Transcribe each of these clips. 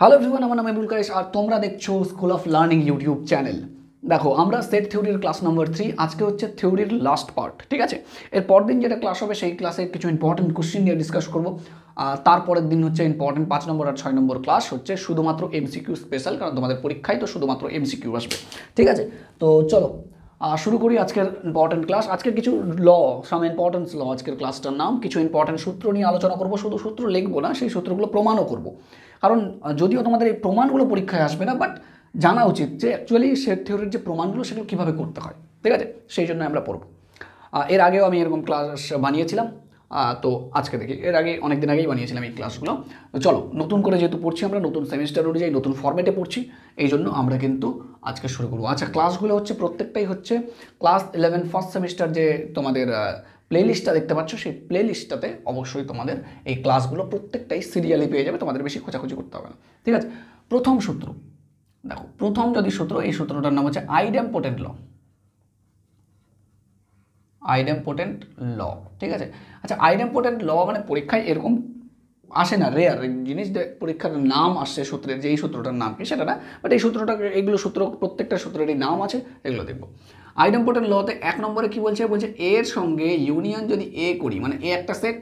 Hello everyone, আমার নাম এমরুল কায়েস আর তোমরা দেখছো school of learning YouTube channel. দেখো, আমরা সেট থিওরির ক্লাস নম্বর 3, আজকে হচ্ছে থিওরির লাস্ট পার্ট। ঠিক আছে, এর পর দিন যেটা ক্লাস হবে সেই ক্লাসে কিছু ইম্পর্টেন্ট কোশ্চেন নিয়ে ডিসকাস করবো। তারপরের দিন হচ্ছে ইম্পর্টেন্ট 5 নম্বর আর 6 নম্বর ক্লাস হচ্ছে শুধুমাত্র এমসিকিউ স্পেশাল, কারণ তোমাদের পরীক্ষায় তো শুধুমাত্র এমসিকিউ আসবে। ঠিক আছে, তো চলো শুরু করি আজকের ইম্পর্টেন্ট ক্লাস। আজকের কিছু সাম ইম্পর্টেন্স আজকের ক্লাসটার নাম। কিছু ইম্পর্টেন্ট সূত্র নিয়ে আলোচনা করবো, শুধু সূত্র লিখবো না, সেই সূত্রগুলো প্রমাণও করব। কারণ যদিও তোমাদের এই প্রমাণগুলো পরীক্ষায় আসবে না, বাট জানা উচিত যে অ্যাকচুয়ালি সেট থিওরির যে প্রমাণগুলো সেগুলো কীভাবে করতে হয়। ঠিক আছে, সেই জন্য আমরা পড়ব। এর আগেও আমি এরকম ক্লাস বানিয়েছিলাম, তো আজকে দেখি, এর আগে অনেক দিন আগেই বানিয়েছিলাম এই ক্লাসগুলো। তো চলো, নতুন করে যেহেতু পড়ছি, আমরা নতুন সেমিস্টার অনুযায়ী নতুন ফর্মেটে পড়ছি, এই জন্য আমরা কিন্তু আজকে শুরু করবো। আচ্ছা, ক্লাসগুলো হচ্ছে প্রত্যেকটাই হচ্ছে ক্লাস 11 ফার্স্ট সেমিস্টার যে তোমাদের প্লেলিস্টটা দেখতে পাচ্ছ, সেই প্লেলিস্টটাতে অবশ্যই তোমাদের এই ক্লাসগুলো প্রত্যেকটাই সিরিয়ালি পেয়ে যাবে, তোমাদের বেশি খোঁজাখুঁজি করতে হবে না। ঠিক আছে, প্রথম সূত্র দেখো, প্রথম যদি সূত্র, এই সূত্রটার নাম হচ্ছে আইডেম্পোটেন্ট ল। আইডেম্পোটেন্ট ল, ঠিক আছে। আচ্ছা, আইডেম্পোটেন্ট ল মানে পরীক্ষায় এরকম আসে না, রেয়ার জিনিস, পরীক্ষার নাম আসছে সূত্রের, যে এই সূত্রটার নাম কি সেটা না, বাট এই সূত্রটা, এইগুলো সূত্র প্রত্যেকটা সূত্রেরই নাম আছে, এগুলো দেখবো। আইডেম্পোটেন্ট লতে 1 নম্বরে কি বলছে, এর সঙ্গে ইউনিয়ন যদি এ করি, মানে এ একটা সেট,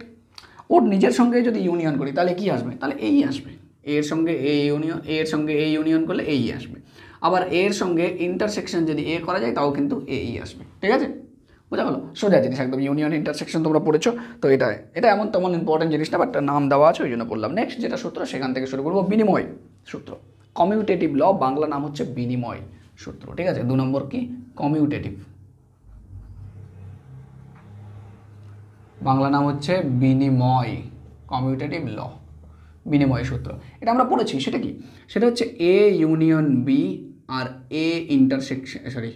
ওর নিজের সঙ্গে যদি ইউনিয়ন করি তাহলে কি আসবে, তাহলে এই আসবে। এর সঙ্গে এ ইউনিয়ন, এর সঙ্গে এ ইউনিয়ন করলে এই আসবে। আবার এর সঙ্গে ইন্টারসেকশন যদি এ করা যায় তাও কিন্তু এই আসবে। ঠিক আছে, বোঝা গেল, সোজা জিনিস একদম। ইউনিয়ন ইন্টারসেকশন তোমরা পড়েছো, তো এটা এমন তেমন ইম্পর্টেন্ট জিনিস না, বাট নাম দেওয়া আছে ওই জন্য বললাম। নেক্সট যেটা সূত্র, সেখান থেকে শুরু করবো। বিনিময় সূত্র, কমিউটেটিভ ল, বাংলা নাম হচ্ছে বিনিময় সূত্র। ঠিক আছে, 2 নম্বর কি, কমিউটেটিভ, বাংলা নাম হচ্ছে বিনিময়, কমিউটেটিভ ল, বিনিময় সূত্র। এটা আমরা পড়েছি, সেটা কি, সেটা হচ্ছে এ ইউনিয়ন বি আর A intersection, sorry,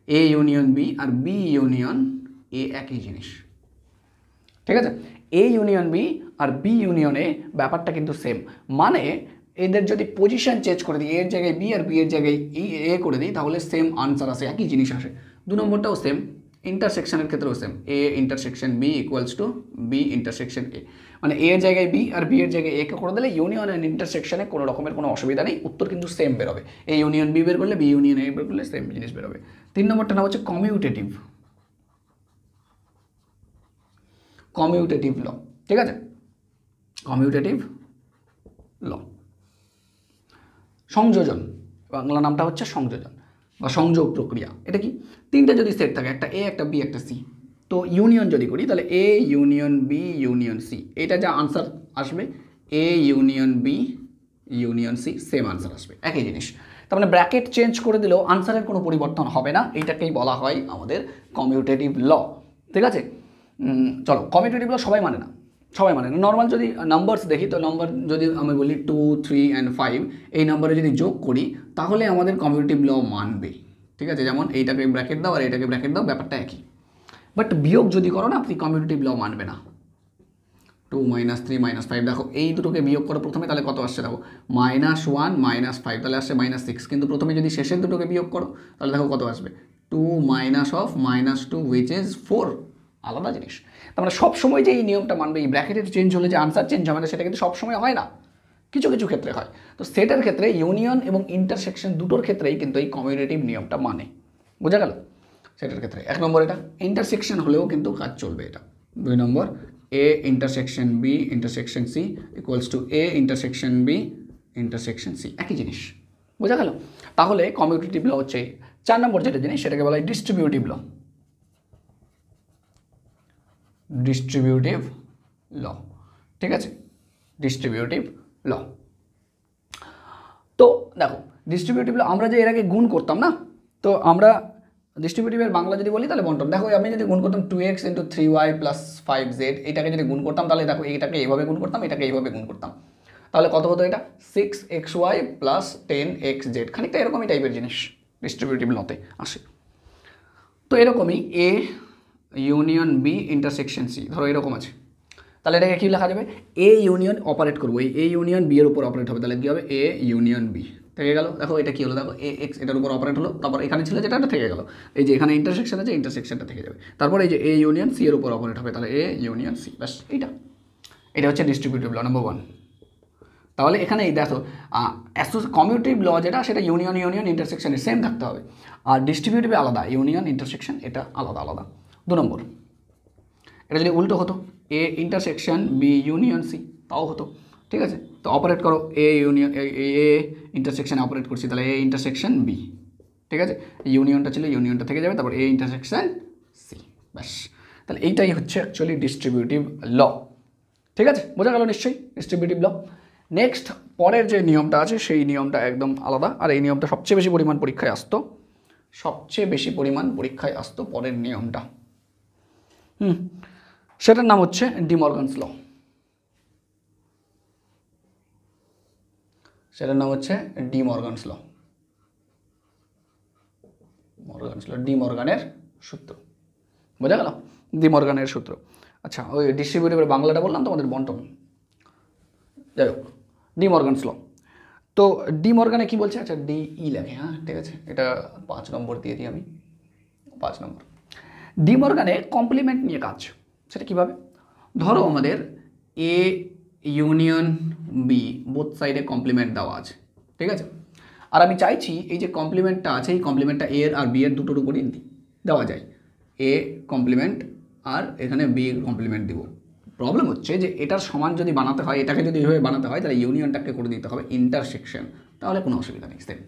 A union B আর বি ইউনিয়ন এ একই জিনিস। ঠিক আছে, এ ইউনিয়ন বি আর বি ইউনিয়ন এ ব্যাপারটা কিন্তু সেম। মানে এদের যদি পজিশন চেঞ্জ করে দিই, এর জায়গায় বি আর বি এর জায়গায় এ করে দিই, তাহলে সেম আনসার আসে, একই জিনিস আসে। 2 নম্বরটাও সেম, ইন্টারসেকশনের ক্ষেত্রেও same, A intersection B equals to B intersection A. মানে এর জায়গায় বি আর বি এর জায়গায় এ কে করে দিলে ইউনিয়ন অ্যান্ড ইন্টারসেকশনে কোনো রকমের কোনো অসুবিধা নেই, উত্তর কিন্তু সেম বেরোবে। এ ইউনিয়ন বি বের করলে বি ইউনিয়ন এ বের করলে সেম জিনিস বেরোবে। 3 নম্বরটা নাম হচ্ছে কমিউটেটিভ, কমিউটেটিভ ল। ঠিক আছে, কমিউটেটিভ ল, সংযোজন, বাংলা নামটা হচ্ছে সংযোজন বা সংযোগ প্রক্রিয়া। এটা কি, 3টে যদি সেট থাকে, একটা এ, একটা বি, একটা সি, তো ইউনিয়ন যদি করি তাহলে A union B union C, এটা যা আনসার আসবে, A union B union C, same answer আসবে, একই জিনিস। তার মানে ব্র্যাকেট চেঞ্জ করে দিলেও আনসারের কোনো পরিবর্তন হবে না, এইটাকেই বলা হয় আমাদের কমিউটেটিভ ল। ঠিক আছে, চলো, কমিউটেটিভ ল সবাই মানে না, সবাই মানে না। নর্মাল যদি নাম্বারস দেখি, তো নাম্বার যদি আমি বলি 2, 3 অ্যান্ড 5, এই নাম্বারে যদি যোগ করি তাহলে আমাদের কমিউটেটিভ ল মানবে। ঠিক আছে, যেমন এইটাকে ব্র্যাকেট দাও আর এইটাকে ব্র্যাকেট দাও, ব্যাপারটা একই। বাট বিয়োগ যদি করো না, আপনি কমিউটেটিভ ল মানবে না। 2 - 3 - 5, দেখো এই দুটোকে বিয়োগ করো প্রথমে, তাহলে কত আসছে দেখো, -1 - 5, তাহলে আসছে -6। কিন্তু প্রথমে যদি শেষের দুটোকে বিয়োগ করো তাহলে দেখো কত আসবে, 2 - -2 হুইচ ইজ 4, আলাদা জিনিস। তার মানে সবসময় যে এই নিয়মটা মানবে, এই ব্র্যাকেটের চেঞ্জ হলে যে আনসার চেঞ্জ হবে না, সেটা কিন্তু সবসময় হয় না, কিছু কিছু ক্ষেত্রে হয়। তো সেটার ক্ষেত্রে ইউনিয়ন এবং ইন্টারসেকশন দুটোর ক্ষেত্রেই কিন্তু এই কমিউটেটিভ নিয়মটা মানে, বোঝা গেল। সেটার ক্ষেত্রে 1 নম্বর, এটা ইন্টারসেকশন হলেও কিন্তু কাজ চলবে এটা। 2 নম্বর, A intersection B intersection C equals to A intersection B intersection C, একই জিনিস, বোঝা গেল। তাহলে কমিউটেটিভ ল হচ্ছে 4 নম্বর যেটা জিনিস, সেটাকে বলা হয় ডিস্ট্রিবিউটিভ ল, ডিস্ট্রিবিউটিভ ল। ঠিক আছে, ডিস্ট্রিবিউটিভ ল। তো দেখো, ডিস্ট্রিবিউটিভ ল আমরা যে এর আগে গুণ করতাম না, তো আমরা ডিস্ট্রিবিউটিভের বাংলা যদি বলি তাহলে বন্টন। দেখো, আমি যদি গুণ করতাম 2x × 3y + 5z, এটাকে যদি গুণ করতাম তাহলে দেখো, এইটাকে এইভাবে গুণ করতাম, এটাকে এইভাবে গুণ করতাম, তাহলে কত হতো, এটা 6xy + 10xz, খানিকটা এরকমই টাইপের জিনিস ডিস্ট্রিবিউটিভ লতে আসে। তো এরকমই A union B intersection C, ধরো এরকম আছে, তাহলে এটাকে কী লেখা যাবে, এ ইউনিয়ন অপারেট করবো, এই এ ইউনিয়ন বি এর উপর অপারেট হবে, তাহলে কী হবে, এ ইউনিয়ন বি থেকে গেল। দেখো এটা কী হলো, দেখো এ এক্স এটার উপর অপারেট হলো, তারপর এখানে ছিল যেটা, এটা থেকে গেল, এই যে এখানে ইন্টারসেকশন আছে, ইন্টারসেকশনটা থেকে যাবে, তারপর এই যে এ ইউনিয়ন সি এর উপর অপারেট হবে, তাহলে এ ইউনিয়ন সি, ব্যাস। এটা হচ্ছে ডিস্ট্রিবিউটিভ ল নাম্বার 1। তাহলে এখানে এই দেখো কমিউটেটিভ ল যেটা সেটা ইউনিয়ন ইউনিয়ন ইন্টারসেকশনের সেম থাকতে হবে, আর ডিস্ট্রিবিউটিভে আলাদা, ইউনিয়ন ইন্টারসেকশন এটা আলাদা আলাদা। 2 নম্বর, এটা যদি উল্টো হতো A intersection B union C তাও হতো, ঠিক আছে। তো অপারেট করো A union A intersection operate করছি, তাহলে এ ইন্টারসেকশন বি, ঠিক আছে। ইউনিয়নটা ছিল, ইউনিয়নটা থেকে যাবে, তারপর এ ইন্টারসেকশন সি, ব্যাস। তাহলে এইটাই হচ্ছে অ্যাকচুয়ালি ডিস্ট্রিবিউটিভ ল, ঠিক আছে, বোঝা গেল নিশ্চয়ই ডিস্ট্রিবিউটিভ ল। নেক্সট পরের যে নিয়মটা আছে সেই নিয়মটা একদম আলাদা, আর এই নিয়মটা সবচেয়ে বেশি পরিমাণ পরীক্ষায় আসতো, পরের নিয়মটা, সেটার নাম হচ্ছে ডি মর্গানস ল। সেটার নাম হচ্ছে ডি মর্গানস ল, ডি মর্গানের সূত্র, বোঝা গেল, ডি মর্গানের সূত্র। আচ্ছা, ওই ডিস্ট্রিবিউটিভের বাংলাটা বললাম তোমাদের বন্টন, যাই হোক, ডি মর্গানস ল। তো ডি মর্গানে কী বলছে, আচ্ছা ডি ই লেখে, হ্যাঁ ঠিক আছে, এটা 5 নম্বর দিয়ে দিই আমি, 5 নম্বর। ডি মর্গানে কমপ্লিমেন্ট নিয়ে কাজ, সেটা কীভাবে, ধরো আমাদের এ ইউনিয়ন বি বোথ সাইডে কমপ্লিমেন্ট দেওয়া আছে, ঠিক আছে, আর আমি চাইছি এই যে কমপ্লিমেন্টটা আছে এই কমপ্লিমেন্টটা এর আর বি এর দুটোর উপরই দেওয়া যায়, এ কমপ্লিমেন্ট আর এখানে বি কমপ্লিমেন্ট দিব। প্রবলেম হচ্ছে যে এটার সমান যদি বানাতে হয়, এটাকে যদি এইভাবে বানাতে হয়, তাহলে ইউনিয়নটাকে করে দিতে হবে ইন্টারসেকশন, তাহলে কোনো অসুবিধা নেই। সেম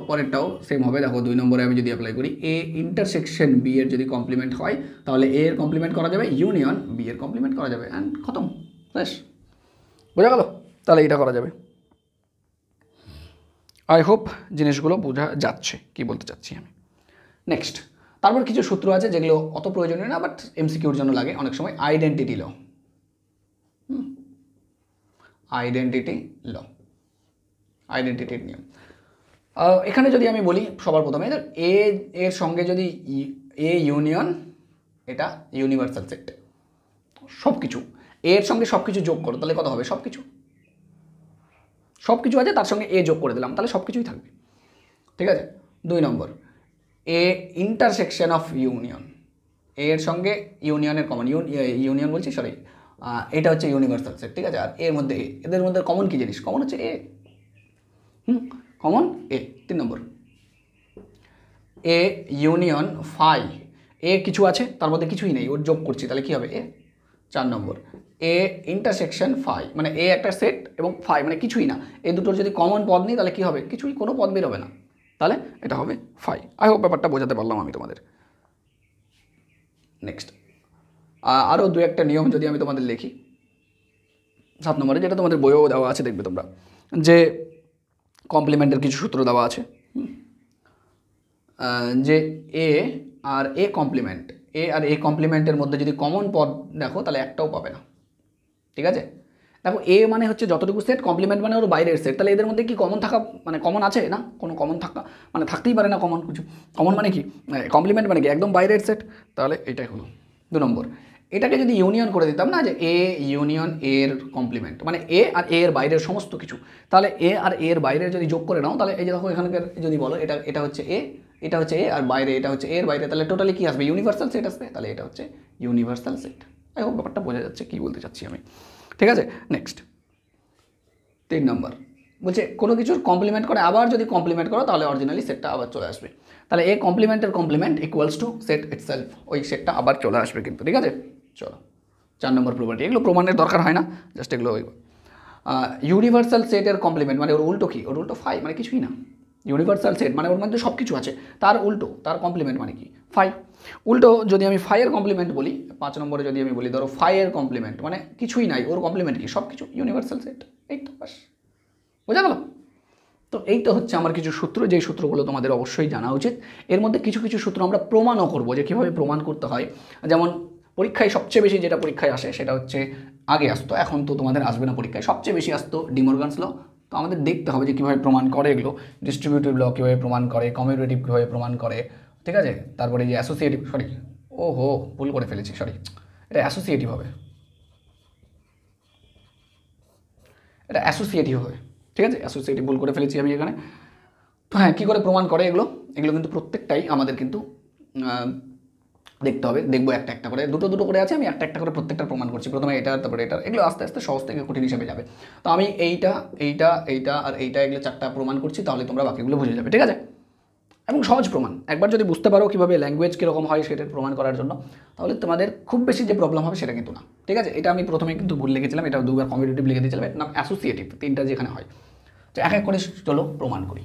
পরেরটাও সেম হবে। দেখো 2 নম্বরে আমি যদি অ্যাপ্লাই করি, এ ইন্টারসেকশন বি এর যদি কমপ্লিমেন্ট হয়, তাহলে এ এর কমপ্লিমেন্ট করা যাবে, ইউনিয়ন বি এর কমপ্লিমেন্ট করা যাবে, অ্যান্ড খতম, ব্যাস, বোঝা গেল। তাহলে এটা করা যাবে। আই হোপ জিনিসগুলো বোঝা যাচ্ছে কি বলতে চাচ্ছি আমি। নেক্সট, তারপর কিছু সূত্র আছে যেগুলো অত প্রয়োজনীয় না, বাট এমসিকিউর জন্য লাগে অনেক সময়। আইডেন্টিটি ল, আইডেন্টিটির নিয়ম। এখানে যদি আমি বলি সবার প্রথমে, এ এর সঙ্গে যদি এ ইউনিয়ন, এটা ইউনিভার্সাল সেট, সব কিছু এর সঙ্গে সব কিছু যোগ করো, তাহলে কত হবে, সব কিছু আছে তার সঙ্গে এ যোগ করে দিলাম, তাহলে সব কিছুই থাকবে, ঠিক আছে। 2 নম্বর, এ ইন্টারসেকশন অফ ইউনিয়ন, এর সঙ্গে ইউনিয়নের কমন, ইউনিয়ন বলছি সরি, এটা হচ্ছে ইউনিভার্সাল সেট, ঠিক আছে। আর এর মধ্যে এদের মধ্যে কমন কি জিনিস, কমন হচ্ছে এ, কমন এ। 3 নম্বর, এ ইউনিয়ন ফাই, এ কিছু আছে তার মধ্যে কিছুই নেই, ওর যোগ করছি, তাহলে কী হবে এ। 4 নম্বর, এ ইন্টারসেকশন ফাই, মানে এ একটা সেট এবং ফাই মানে কিছুই না, এই দুটোর যদি কমন পদ নিই তাহলে কী হবে, কিছুই, কোনো পদ বের হবে না, তাহলে এটা হবে ফাই। আই হোপ ব্যাপারটা বোঝাতে পারলাম আমি তোমাদের। নেক্সট, আরও 2-1টা নিয়ম যদি আমি তোমাদের লিখি 7 নম্বরে, যেটা তোমাদের বইয়েও দেওয়া আছে, দেখবে তোমরা যে কমপ্লিমেন্টের কিছু সূত্র দেওয়া আছে, যে এ আর এ কমপ্লিমেন্টের মধ্যে যদি কমন পদ দেখো তাহলে একটাও পাবে না, ঠিক আছে। দেখো এ মানে হচ্ছে যতটুকু সেট, কমপ্লিমেন্ট মানে ওর বাইরের সেট, তাহলে এদের মধ্যে কি কমন থাকা মানে কমন আছে না, কোনো কমন থাকা মানে থাকতেই পারে না কমন কিছু। কমন মানে কি, কমপ্লিমেন্ট মানে কি একদম বাইরের সেট, তাহলে এটাই হলো 2 নম্বর। এটাকে যদি ইউনিয়ন করে দিতাম না, যে এ ইউনিয়ন এর কমপ্লিমেন্ট মানে এ আর এ এর বাইরের সমস্ত কিছু, তাহলে এ আর এর বাইরের যদি যোগ করে নাও, তাহলে এই যে দেখো এখানকার যদি বলো এটা হচ্ছে এ, এটা হচ্ছে এ, আর বাইরে এটা হচ্ছে এর বাইরে, তাহলে টোটালি কী আসবে, ইউনিভার্সাল সেট আসবে, তাহলে এটা হচ্ছে ইউনিভার্সাল সেট। আই হোপ ব্যাপারটা বোঝা যাচ্ছে কী বলতে চাচ্ছি আমি, ঠিক আছে। নেক্সট 3 নম্বর বলছে কোনো কিছুর কমপ্লিমেন্ট করে আবার যদি কমপ্লিমেন্ট করো তাহলে অরিজিনালি সেটটা আবার চলে আসবে, তাহলে এ কমপ্লিমেন্টের complement equals to set itself, ওই সেটটা আবার চলে আসবে কিন্তু, ঠিক আছে। চলো 4 নম্বর প্রমাণটি, এগুলো প্রমাণের দরকার হয় না, জাস্ট এগুলো ইউনিভার্সাল সেটের কমপ্লিমেন্ট মানে ওর উল্টো কি, ওর উল্টো ফাই মানে কিছুই না, ইউনিভার্সাল সেট মানে ওর মধ্যে সব কিছু আছে, তার উল্টো তার কমপ্লিমেন্ট মানে কি ফাই। উল্টো যদি আমি ফাইয়ের কমপ্লিমেন্ট বলি, 5 নম্বরে যদি আমি বলি ধরো ফাইয়ের কমপ্লিমেন্ট মানে কিছুই নাই, ওর কমপ্লিমেন্ট কি সব কিছু, ইউনিভার্সাল সেট, এই তো বাস, বোঝা গেল। তো এইটা হচ্ছে আমার কিছু সূত্র, যেই সূত্রগুলো তোমাদের অবশ্যই জানা উচিত। এর মধ্যে কিছু কিছু সূত্র আমরা প্রমাণও করবো যে কীভাবে প্রমাণ করতে হয়। যেমন পরীক্ষায় সবচেয়ে বেশি যেটা পরীক্ষায় আসে সেটা হচ্ছে, আগে আসতো এখন তো তোমাদের আসবে না, পরীক্ষায় সবচেয়ে বেশি আসতো ডি মর্গানস ল। তো আমাদের দেখতে হবে যে কীভাবে প্রমাণ করে এগুলো, ডিস্ট্রিবিউটিভ ল কীভাবে প্রমাণ করে, কমিউটেটিভ কীভাবে প্রমাণ করে, ঠিক আছে। তারপরে যে অ্যাসোসিয়েটিভ, সরি ভুল করে ফেলেছি, সরি, এটা অ্যাসোসিয়েটিভ হবে, ঠিক আছে, অ্যাসোসিয়েটিভ ভুল করে ফেলেছি আমি এখানে। তো হ্যাঁ, কী করে প্রমাণ করে এগুলো কিন্তু প্রত্যেকটাই আমাদের কিন্তু দেখতে হবে, দেখবো একটা একটা করে, দুটো দুটো করে আছে, আমি একটা একটা করে প্রত্যেকটা প্রমাণ করছি। প্রথমে এটা, তারপরে এটা, এগুলো আস্তে আস্তে সহজ থেকে কঠিন হিসেবে যাবে। তো আমি এইটা এইটা এইটা আর এইটা, এগুলো চারটা প্রমাণ করছি, তাহলে তোমরা বাকিগুলো বুঝে যাবে, ঠিক আছে? এবং সহজ প্রমাণ, একবার যদি বুঝতে পারো কীভাবে ল্যাঙ্গুয়েজ কীরকম হয় সেটার প্রমাণ করার জন্য, তাহলে তোমাদের খুব বেশি যে প্রবলেম হবে সেটা কিন্তু না, ঠিক আছে? এটা আমি প্রথমে কিন্তু ভুল লিখেছিলাম, এটা দুবার কমিউনিটিভ লিখে দিয়েছিলাম, এর নাম অ্যাসোসিয়েটিভ, তিনটা যেখানে হয়। তো এক এক করে চলো প্রমাণ করি।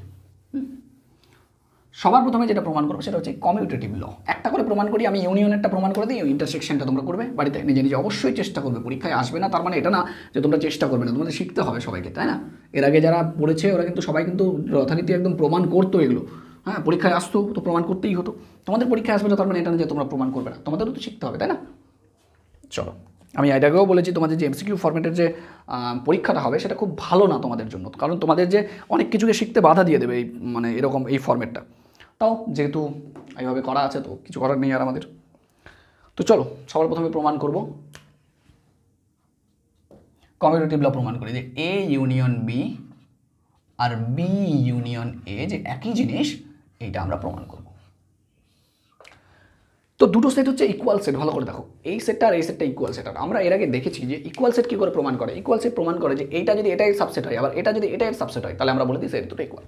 সবার প্রথমে যেটা প্রমাণ করবো সেটা হচ্ছে কমিউটেটিভ ল। একটা করে প্রমাণ করি, আমি ইউনিয়নেরটা প্রমাণ করে দিই, ইন্টারসেকশনটা তোমরা করবে বাড়িতে নিজে নিজে, অবশ্যই চেষ্টা করবে। পরীক্ষায় আসবে না তার মানে এটা না যে তোমরা চেষ্টা করবে না, তোমাদের শিখতে হবে সবাইকে, তাই না? এর আগে যারা পড়েছে ওরা কিন্তু সবাই কিন্তু যথারীতি একদম প্রমাণ করতো এগুলো, হ্যাঁ, পরীক্ষায় আসতো তো প্রমাণ করতেই হতো। তোমাদের পরীক্ষায় আসবে না তার মানে এটা না যে তোমরা প্রমাণ করবে না, তোমাদেরও তো শিখতে হবে, তাই না? চলো, আমি এটাকেও বলেছি তোমাদের যে এমসিকিউ ফরম্যাটের যে পরীক্ষাটা হবে সেটা খুব ভালো না তোমাদের জন্য, কারণ তোমাদের যে অনেক কিছুকে শিখতে বাধা দিয়ে দেবে এই মানে এরকম এই ফরম্যাটটা। তাও যেহেতু এইভাবে করা আছে তো কিছু করার নেই আর আমাদের। তো চলো সবার প্রথমে প্রমাণ করব, কমিউটেটিভ ল প্রমাণ করি যে এ ইউনিয়ন বি আর বি ইউনিয়ন এ যে একই জিনিস, এইটা আমরা প্রমাণ করব। তো দুটো সেট হচ্ছে ইকুয়াল সেট, ভালো করে দেখো, এই সেটটা আর এই সেটটা ইকুয়াল সেট। আর আমরা এর আগে দেখেছি যে ইকুয়াল সেট কী করে প্রমাণ করে। ইকুয়াল সেট প্রমাণ করে যে এইটা যদি এটা এর সাবসেট হয়, আবার এটা যদি এটা এর সাবসেট হয়, তাহলে আমরা বলে দিই সেট দুটো ইকুয়াল।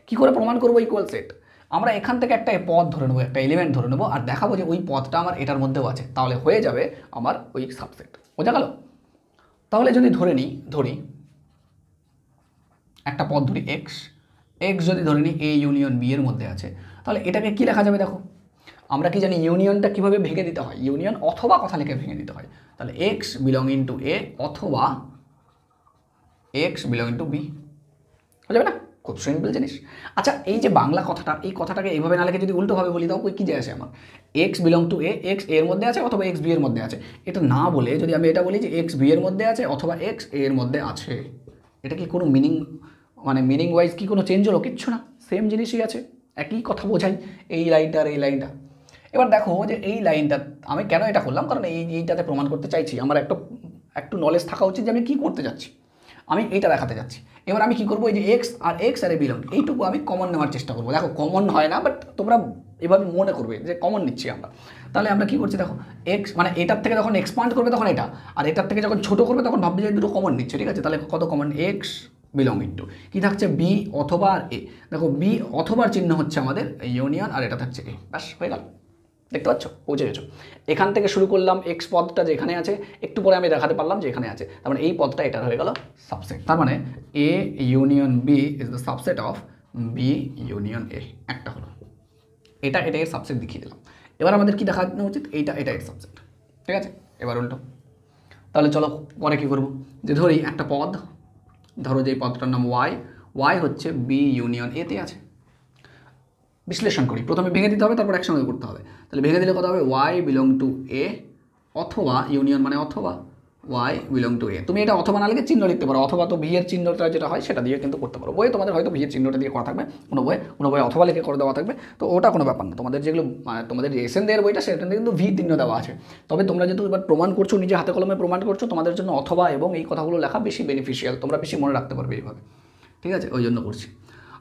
কী করে প্রমাণ করবো ইকুয়াল সেট? আমরা এখান থেকে একটা পদ ধরে নেবো, একটা এলিমেন্ট ধরে নেবো, আর দেখাবো যে ওই পদটা আমার এটার মধ্যেও আছে, তাহলে হয়ে যাবে আমার ওই সাবসেট। বোঝা গেল? তাহলে যদি ধরি একটা পদ ধরি এক্স, যদি ধরে নিই এ ইউনিয়ন বি এর মধ্যে আছে, তাহলে এটাকে কি লেখা যাবে? দেখো আমরা কি জানি ইউনিয়নটা কীভাবে ভেঙে দিতে হয়, ইউনিয়ন অথবা কথা লিখে ভেঙে দিতে হয়। তাহলে এক্স বিলংইং টু এ অথবা এক্স বিলংইং টু বি, হয়ে যাবে না? খুব সিম্পল জিনিস। আচ্ছা, এই যে বাংলা কথাটা, এই কথাটাকে এইভাবে না লিখে যদি উল্টোভাবে বলি, দাও কী যায় আসে আমার? X belong to A, x এর মধ্যে আছে অথবা এক্স বি এর মধ্যে আছে, এটা না বলে যদি আমি এটা বলি যে এক্স বি এর মধ্যে আছে অথবা এক্স এর মধ্যে আছে, এটা কি কোনো মিনিং মানে মিনিং ওয়াইজ কি কোনো চেঞ্জ হলো? কিচ্ছু না, সেম জিনিসই আছে, একই কথা বোঝাই এই লাইনটা আর এই লাইনটা। এবার দেখো যে এই লাইনটা আমি কেন এটা করলাম, কারণ এইটাতে প্রমাণ করতে চাইছি, আমার একটু নলেজ থাকা উচিত যে আমি কী করতে যাচ্ছি, আমি এইটা দেখাতে যাচ্ছি। এবার আমি কী করবো, এই যে এক্স আর এ বিলং, এইটুকু আমি কমন নেওয়ার চেষ্টা করবো। দেখো কমন হয় না, বাট তোমরা এভাবে মনে করবে যে কমন নিচ্ছি আমরা। তাহলে আমরা কী করছি দেখো, এক্স মানে এটার থেকে যখন এক্সপান্ড করবে তখন এটা, আর এটার থেকে যখন ছোটো করবে তখন ভাববে যে দুটো কমন নিচ্ছে, ঠিক আছে? তাহলে কত কমন? এক্স বিলংইং টু কী থাকছে? বি অথবা আর এ। দেখো বি অথবার চিহ্ন হচ্ছে আমাদের ইউনিয়ন, আর এটা থাকছে এ, ব্যাস হয়ে গেল। দেখতে পাচ্ছ? পৌঁছে গেছো। এখান থেকে শুরু করলাম, এক্স পদটা যে এখানে আছে, একটু পরে আমি দেখাতে পারলাম যে এখানে আছে, তার মানে এই পদটা এটার হয়ে গেল সাবসেট। তার মানে A union B is the subset of B union A, একটা হলো এটা এর সাবসেট দেখিয়ে দিলাম। এবার আমাদের কি দেখানো উচিত? এটা এর সাবসেট, ঠিক আছে? এবার উল্টো, তাহলে চলো পরে কী করবো, যে ধরি একটা পদ, ধরো যে পদটার নাম ওয়াই হচ্ছে বি ইউনিয়ন এতে আছে। বিশ্লেষণ করি, প্রথমে ভেঙে দিতে হবে, তারপর একসঙ্গে করতে হবে। তাহলে ভেঙে দিলে কত হবে? ওয়াই বিলং টু এ অথবা ইউনিয়ন মানে অথবা ওয়াই বিলং টু এ। তুমি এটা অথবা না লিখে চিহ্ন লিখতে পারো, অথবা তো ভি এর চিহ্নটা যেটা হয় সেটা দিয়ে কিন্তু করতে পারো। বইয়ে তোমাদের হয়তো ভি এর চিহ্নটা দিয়ে করা থাকবে, কোনো বইয়ে অথবা লিখে করে দেওয়া থাকবে, তো ওটা কোনো ব্যাপার না। তোমাদের যেগুলো মানে তোমাদের যে এসএন দেয়ের বইটা সেটাতে কিন্তু ভি চিহ্ন দেওয়া আছে। তবে তোমরা যেহেতু এবার প্রমাণ করছো, নিজে হাতে কলমে প্রমাণ করছো, তোমাদের জন্য অথবা এবং এই কথাগুলো লেখা বেশি বেনিফিশিয়াল, তোমরা বেশি মনে রাখতে পারবে এইভাবে, ঠিক আছে? ওই জন্য করছি।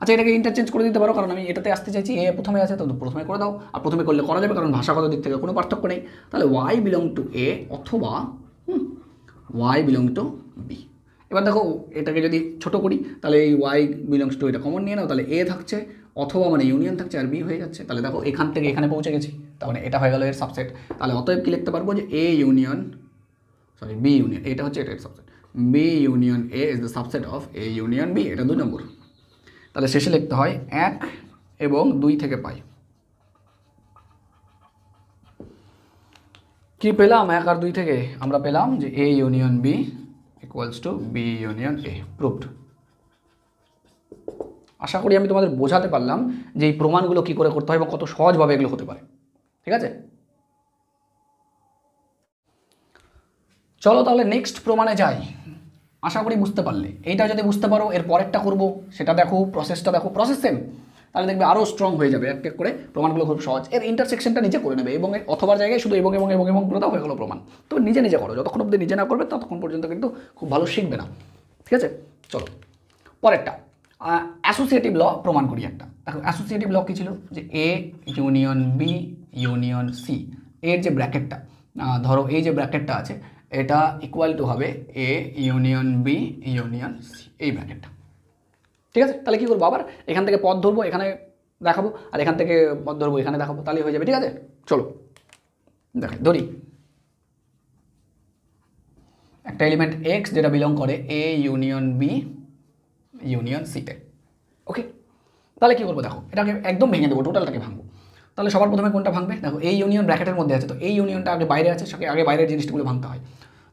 আচ্ছা, এটাকে ইন্টারচেঞ্জ করে দিতে পারো, কারণ আমি এটাতে আসতে চাইছি, এ প্রথমে আছে তো প্রথমে করে দাও, আর প্রথমে করলে করা যাবে কারণ ভাষাগত দিক থেকে কোনো পার্থক্য নেই। তাহলে ওয়াই বিলং টু এ অথবা ওয়াই বিলং টু বি। এবার দেখো এটাকে যদি ছোটো করি, তাহলে এই ওয়াই বিলংস টু এটা কমন নিয়ে নাও, তাহলে এ থাকছে অথবা মানে ইউনিয়ন থাকছে আর বি হয়ে যাচ্ছে। তাহলে দেখো এখান থেকে এখানে পৌঁছে গেছি, তার মানে এটা হয়ে গেল এর সাবসেট। তাহলে অতএব কী লিখতে পারবো যে বি ইউনিয়ন, এটা হচ্ছে এটার subset, B union A is the subset of A union B, এটা 2 নম্বর। তাহলে শেষে লিখতে হয় 1 এবং 2 থেকে পাই। কি পেলাম? 1 আর 2 থেকে আমরা পেলাম যে A union B equals to B union A, proved. আশা করি আমি তোমাদের বোঝাতে পারলাম যে এই প্রমাণগুলো কী করে করতে হয় এবং কত সহজভাবে এগুলো হতে পারে, ঠিক আছে? চলো তাহলে নেক্সট প্রমাণে যাই। আশা করি বুঝতে পারলে, এইটা যদি বুঝতে পারো এর পরেরটা করবো, সেটা দেখো, প্রসেসটা দেখো, প্রসেস সেম, তাহলে দেখবে আরও স্ট্রং হয়ে যাবে। এক এক করে প্রমাণগুলো খুব সহজ। এর ইন্টারসেকশনটা নিজে করে নেবে এবং অথবার জায়গায় শুধু এবং এবং এবং এবং করে দাও, হয়ে গেলো প্রমাণ। তো নিজে নিজে করো, যতক্ষণ অবধি নিজে না করবে ততক্ষণ পর্যন্ত কিন্তু খুব ভালো শিখবে না, ঠিক আছে? চলো পরেরটা, অ্যাসোসিয়েটিভ ল প্রমাণ করি একটা। দেখো অ্যাসোসিয়েটিভ ল কী ছিল, যে A union B union C এর যে ব্র্যাকেটটা, ধরো এই যে ব্র্যাকেটটা আছে এটা ইকুয়াল টু হবে A union B union C, এই ব্র্যাকেটটা। ঠিক আছে, তাহলে কী করবো, আবার এখান থেকে পথ ধরবো এখানে দেখাবো, আর এখান থেকে পথ ধরবো এখানে দেখাবো, তাহলে হয়ে যাবে। ঠিক আছে, চলো দেখাই, ধরি একটা এলিমেন্ট এক্স যেটা বিলং করে এ ইউনিয়ন বি ইউনিয়ন সিতে। ওকে, তাহলে কী করবো, দেখো এটাকে একদম ভেঙে দেবো, টোটালটাকে ভাঙবো। তাহলে সবার প্রথমে কোনটা ভাঙবে, দেখো এই ইউনিয়ন ব্র্যাকেটের মধ্যে আছে, তো এই ইউনিয়নটা আগে বাইরে আছে, সেটাকে আগে বাইরের জিনিসগুলো ভাঙতে হয়।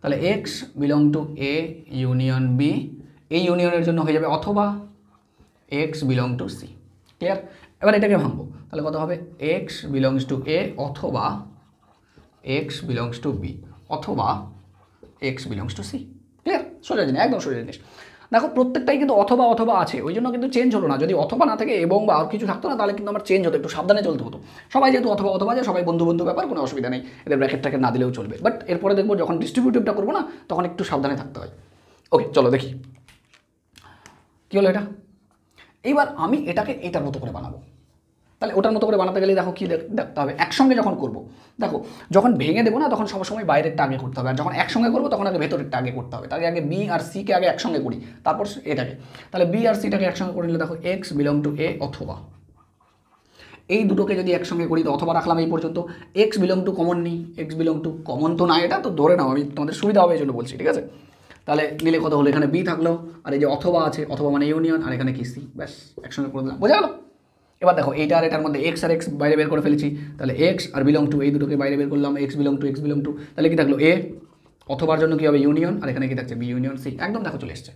তাহলে X belong to A union B, এই ইউনিয়নের জন্য হয়ে যাবে অথবা X belong to C. Clear, এবার এটাকে ভাঙবো, তাহলে কত হবে এক্স বিলংস টু এ অথবা এক্স বিলংস টু বি অথবা X belongs to C. Clear, সোজা জিনিস, একদম সোজা জিনিস। দেখো প্রত্যেকটাই কিন্তু অথবা অথবা আছে, ওই জন্য কিন্তু চেঞ্জ হলো না। যদি অথবা না থাকে এবং বা আর কিছু থাকতো না তাহলে কিন্তু আমার চেঞ্জ হতো, একটু সাবধানে চলতে হতো। সবাই যেহেতু অথবা অথবা যায়, সবাই বন্ধু বন্ধু ব্যাপার, কোনো অসুবিধা নেই, এদের ব্র্যাকেটটাকে না দিলেও চলবে। বাট এরপরে দেখবো যখন ডিস্ট্রিবিউটিভটা করবো না, তখন একটু সাবধানে থাকতে হয়। ওকে, চলো দেখি কী হলো এটা। এইবার আমি এটাকে এটার মতো করে বানাবো। তাহলে ওটার মতো করে বানাতে গেলে দেখো কী দেখতে হবে, একসঙ্গে যখন করবো, দেখো যখন ভেঙে দেবো না তখন সবসময় বাইরেরটা আগে করতে হবে, আর যখন একসঙ্গে করবো তখন আগে ভেতরেরটা আগে করতে হবে। তাহলে আগে বি আর সিকে আগে একসঙ্গে করি, তারপর এটাকে। তাহলে বি আর সিটাকে একসঙ্গে করে নিলে দেখো এক্স বিলং টু এ অথবা, এই দুটোকে যদি একসঙ্গে করি তো অথবা রাখলাম এই পর্যন্ত। এক্স বিলং টু কমন নিই, এক্স বিলং টু কমন তো না, এটা তো ধরে নাও, আমি তোমাদের সুবিধা হবে এই জন্য বলছি। ঠিক আছে, তাহলে নিলে কত হলো, এখানে বি থাকলো, আর এই যে অথবা আছে, অথবা মানে ইউনিয়ন, আর এখানে কি সি, ব্যাস একসঙ্গে করে দিলাম, বোঝা গেল। এবার দেখো এইটা আর এটার মধ্যে এক্স আর এক্স বাইরে বের করে ফেলেছি, তাহলে এক্স আর বিলং টু এই দুটোকে বাইরে বের করলাম, এক্স বিলং টু, তাহলে কি থাকলো এ, অথবার জন্য কী হবে ইউনিয়ন, আর এখানে কি থাকছে বি ইউনিয়ন সি। একদম দেখো চলে এসছে,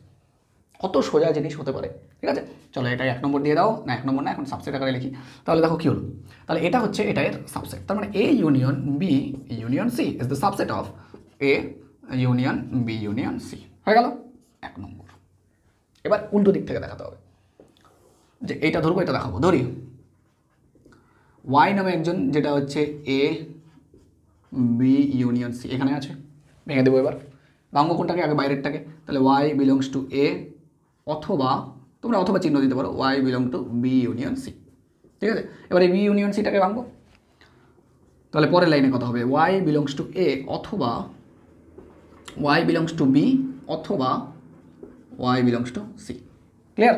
কত সোজা জিনিস হতে পারে। ঠিক আছে, চলো এটা 1 নম্বর দিয়ে দাও, না 1 নম্বর না, এখন সাবসেট আকারে লিখি। তাহলে দেখো কী হলো, তাহলে এটা হচ্ছে এটা এর সাবসেট, তার মানে A union B union C is the subset of A union B union C. হয়ে গেল 1 নম্বর। এবার উল্টো দিক থেকে দেখাতে হবে, যে এইটা ধরবো এটা দেখাবো। ধরি ওয়াই নামে একজন, যেটা হচ্ছে এ বি ইউনিয়ন সি, এখানে আছে, ভেঙে দেবো। এবার ভাঙবো কোনটাকে, আগে বাইরেরটাকে। তাহলে ওয়াই বিলংস টু এ অথবা, তোমরা অথবা চিহ্ন দিতে পারো, Y belong to B union C. ঠিক আছে, এবার এই বি ইউনিয়ন সিটাকে ভাঙবো, তাহলে পরের লাইনে কথা হবে ওয়াই বিলংস টু এ অথবা ওয়াই বিলংস টু বি অথবা Y belongs to C. Clear,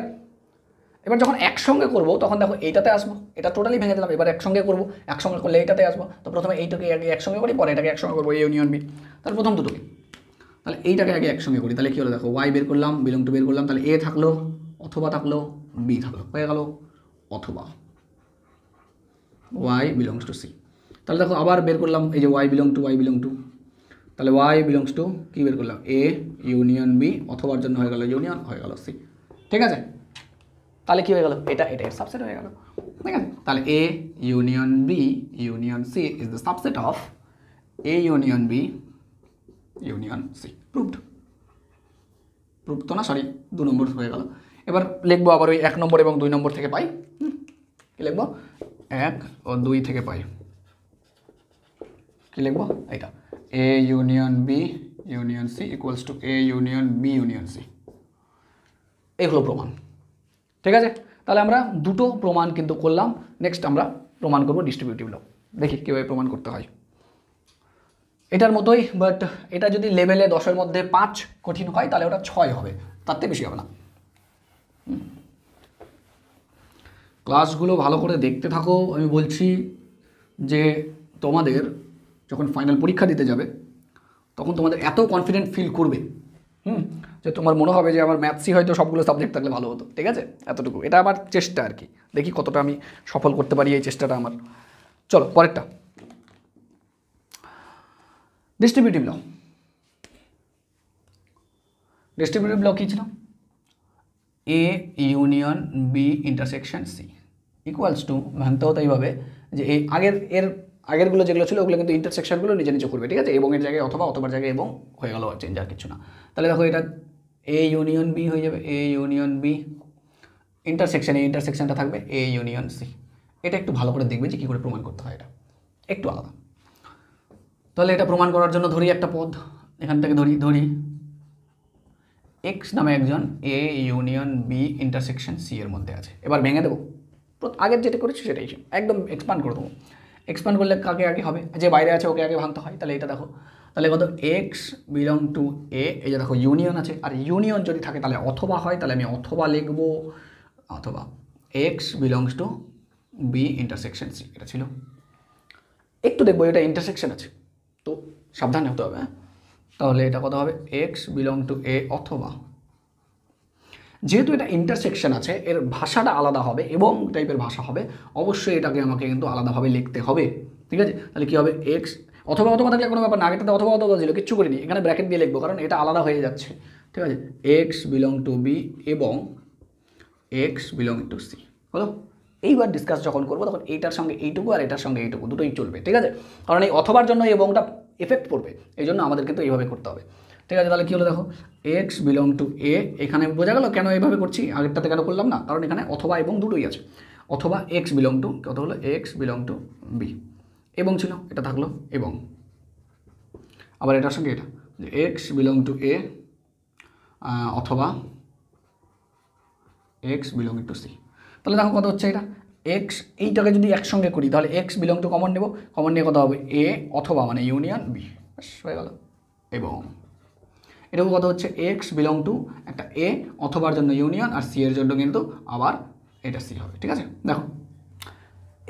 এবার যখন একসঙ্গে করবো তখন দেখো এইটাতে আসবো, এটা টোটালি ভেঙে দিলাম। এবার একসঙ্গে করবো, একসঙ্গে করলে এইটাতে আসবো, তো প্রথমে এইটাকে আগে একসঙ্গে করি, পরে এটাকে একসঙ্গে করবো, এ ইউনিয়ন বি। তাহলে প্রথম দুটোকে, তাহলে এইটাকে আগে একসঙ্গে করি, তাহলে কী হলো দেখো ওয়াই বের করলাম, বিলং টু বের করলাম, তাহলে এ থাকলো, অথবা থাকলো, বি থাকলো, হয়ে গেল অথবা ওয়াই বিলংস টু সি। তাহলে দেখো আবার বের করলাম, এই যে ওয়াই বিলং টু, তাহলে ওয়াই বিলংস টু কী বের করলাম, এ ইউনিয়ন বি, অথবার জন্য হয়ে গেল ইউনিয়ন, হয়ে গেল সি। ঠিক আছে, তাহলে কী হয়ে গেল, এটা এর সাবসেট হয়ে গেল। ঠিক আছে, তাহলে A union B union C is the subset of A union B union C. Proved তো না, সরি 2 নম্বর হয়ে গেল। এবার লিখবো আবার ওই 1 নম্বর এবং 2 নম্বর থেকে পাই। কী লিখবো, 1 ও 2 থেকে পাই। কী লিখবো, এটা A union B union C equals to A union B union C. এই হলো প্রমাণ। ঠিক আছে, তাহলে আমরা দুটো প্রমাণ কিন্তু করলাম। নেক্সট আমরা প্রমাণ করবো ডিস্ট্রিবিউটিভ ল। দেখি কীভাবে প্রমাণ করতে হয়। এটার মতোই, বাট এটা যদি লেভেলে 10-এর মধ্যে 5 কঠিন হয় তাহলে ওটা 6 হবে, তার থেকে বেশি হবে না। ক্লাসগুলো ভালো করে দেখতে থাকো। আমি বলছি যে তোমাদের যখন ফাইনাল পরীক্ষা দিতে যাবে তখন তোমাদের এত কনফিডেন্ট ফিল করবে যে তোমার মনে হবে যে আমার ম্যাথসই হয়তো সবগুলো সাবজেক্ট থাকলে ভালো হতো। ঠিক আছে, এতটুকু, এটা আমার চেষ্টা আর কি, দেখি কতটা আমি সফল করতে পারি এই চেষ্টাটা আমার। চলো পরেরটা, ডিস্ট্রিবিউটিভ ল। ডিস্ট্রিবিউটিভ ল কী ছিল, A union B intersection C equals to, ভাঙতে হতো এইভাবে যে এই আগেরগুলো যেগুলো ছিল ওগুলো কিন্তু ইন্টারসেকশনগুলো নিজে নিজে করবে। ঠিক আছে, এবং এর জায়গায় অথবার জায়গায় এবং হয়ে গেল, চেঞ্জ আর কিছু না। তাহলে দেখো এটা এ ইউনিয়ন বি হয়ে যাবে, এ ইউনিয়ন বি ইন্টারসেকশনটা থাকবে এ ইউনিয়ন সি। এটা একটু ভালো করে দেখবে যে কী করে প্রমাণ করতে হয়, এটা একটু আলাদা। তাহলে এটা প্রমাণ করার জন্য ধরি একটা পদ, এখান থেকে ধরি এক্স নামে একজন A union B intersection C এর মধ্যে আছে। এবার ভেঙে দেবো, আগের যেটা করেছি সেটাই একদম এক্সপান্ড করে দেবো। এক্সপ্যান্ড করলে কাকে আগে হবে, যে বাইরে আছে ওকে আগে ভাঙতে হয়। তাহলে এটা দেখো, তাহলে কত এক্স বিলং টু এ, এই যে দেখো ইউনিয়ন আছে, আর ইউনিয়ন যদি থাকে তাহলে অথবা হয়, তাহলে আমি অথবা লিখবো, অথবা X belongs to B intersection C, এটা ছিল। একটু দেখবো এটা ইন্টারসেকশন আছে, তো সাবধানে হতে হবে। তাহলে এটা কত হবে, এক্স বিলং টু এ, অথবা যেহেতু এটা ইন্টারসেকশন আছে এর ভাষাটা আলাদা হবে এবং টাইপের ভাষা হবে, অবশ্যই এটাকে আমাকে কিন্তু আলাদাভাবে লিখতে হবে, ঠিক আছে। তাহলে কী হবে, এক্স অথবা অথবা থাকলে কোনো ব্যাপার না, আগেটাতে অথবা অথবা ছিল, কিচ্ছু করিনি, এখানে ব্র্যাকেট দিয়ে লিখবো কারণ এটা আলাদা হয়ে যাচ্ছে, ঠিক আছে। এক্স বিলং টু বি এবং এক্স বিলং টু সি হলো। এইবার ডিসকাস যখন করবো তখন এইটার সঙ্গে এইটুকু আর এটার সঙ্গে এইটুকু দুটোই চলবে, ঠিক আছে। কারণ এই অথবার জন্য এই এবংটা এফেক্ট পড়বে, এই জন্য আমাদের কিন্তু এইভাবে করতে হবে, ঠিক আছে। তাহলে কী হলো দেখো, এক্স বিলং টু এ, এখানে বোঝা গেল কেন এইভাবে করছি, আগেরটাতে কেন করলাম না, কারণ এখানে অথবা এবং দুটোই আছে। অথবা এক্স বিলং টু, কত হলো এক্স বিলং টু বি, এবং ছিল এটা থাকলো এবং, আবার এটার সঙ্গে এটা যে এক্স বিলং টু এ অথবা এক্স বিলং টু সি। তাহলে দেখো কত হচ্ছে এটা, এক্স এইটাকে যদি একসঙ্গে করি তাহলে এক্স বিলং টু কমন নেব, কমন নিয়ে কত হবে এ অথবা মানে ইউনিয়ন বি, হয়ে গেল। এবং এটাও কত হচ্ছে এক্স বিলং টু একটা এ অথবার জন্য ইউনিয়ন, আর সি এর জন্য কিন্তু আবার এটা সি হবে, ঠিক আছে। দেখো